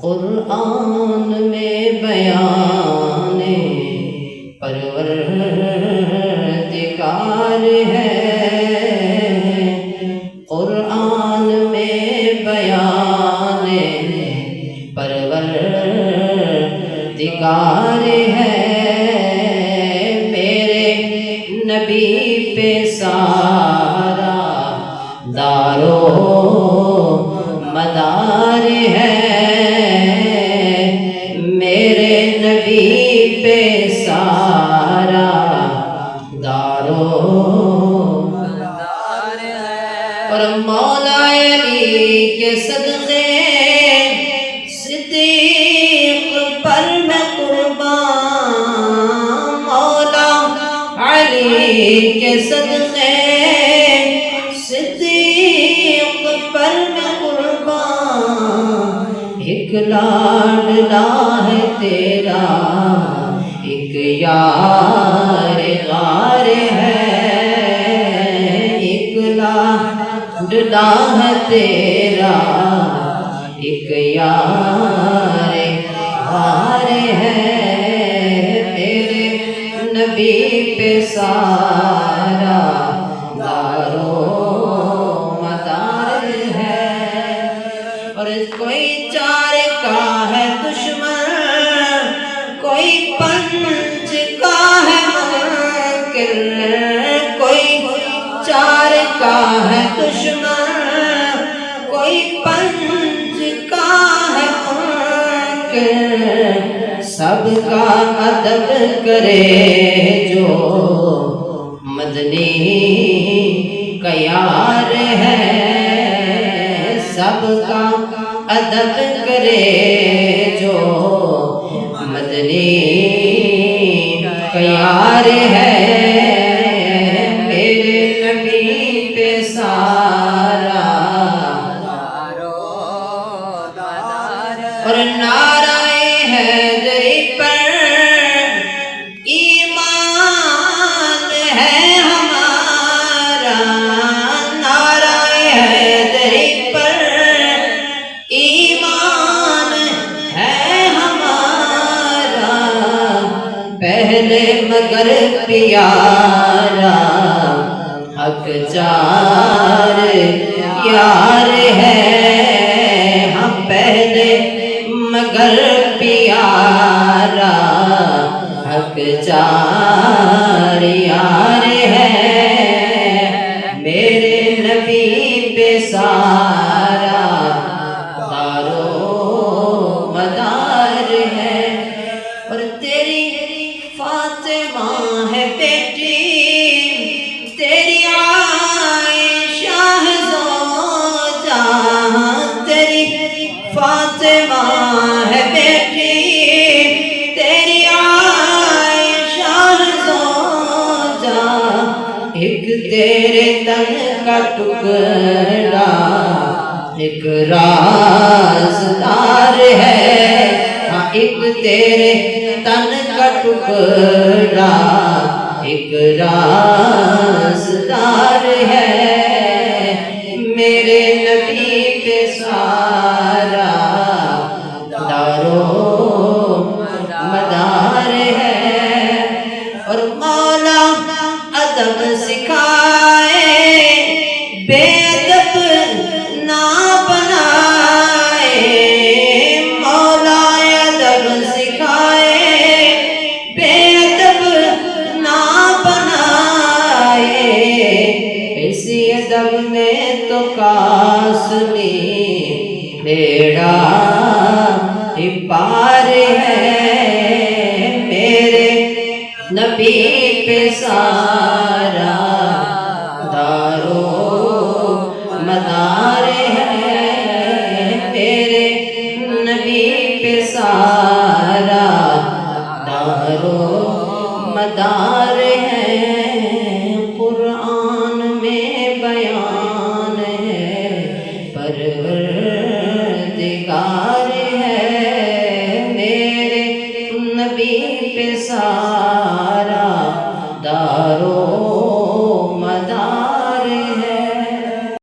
قرآن میں بیان پروردگار ہے، قرآن میں بیان پروردگار ہے، میرے نبی پہ سارا دارو مدار ہے، میرے نبی پہ سارا دارو مدار ہے، اور مولا علی کے صدقے صدیق پر میں قربان، مولا علی کے صدقے صدیق پر میں قربان، ایک لاڈلا ہے تیرا ایک یار غار ہے، ایک لاڈلا ہے تیرا ایک یار غار ہے، میرے نبی پہ سارا دارو مدار ہے، اور کوئی چار کا ہے دشمن، کوئی پنج کا ہے منکر، کوئی چار کا ہے دشمن، کوئی پنج کا ہے منکر، سب کا ادب کرے جو مدنی کا یار ہے، سب کا ادب کرے جو مدنی کا یار ہے، میرے نبی پہ سارا دارو مدار، اور نعرہ حیدری پر ایمان ہے ہمارا، نعرہ حیدری پر ایمان ہے ہمارا، پہلے مگر پیارا حق جار یار ہے، ہم پہلے مگر پیارا حق جار یار ہے، میرے نبی پہ سارا دارو مدار ہے، اور تیری فاطمہ ہے بیٹی، تیری عائشہ ہے زوجہ، تیری فاطمہ ہے بیٹی، تیری عائشہ ہے زوجہ، ایک تیرے تن کا ٹکڑا ایک رازدار ہے، ہاں ایک تیرے تن کا ٹکڑا ایک رازدار ہے، میرے نبی پہ سارا دارو مدار ہے، اور مولا ادب سکھائے بے ادب نہ بنائے، مولا ادب سکھائے بے ادب نہ بنائے، اسی ادب نے تو قاسمی بیڑا ہی پار ہے، میرے نبی پہ سارا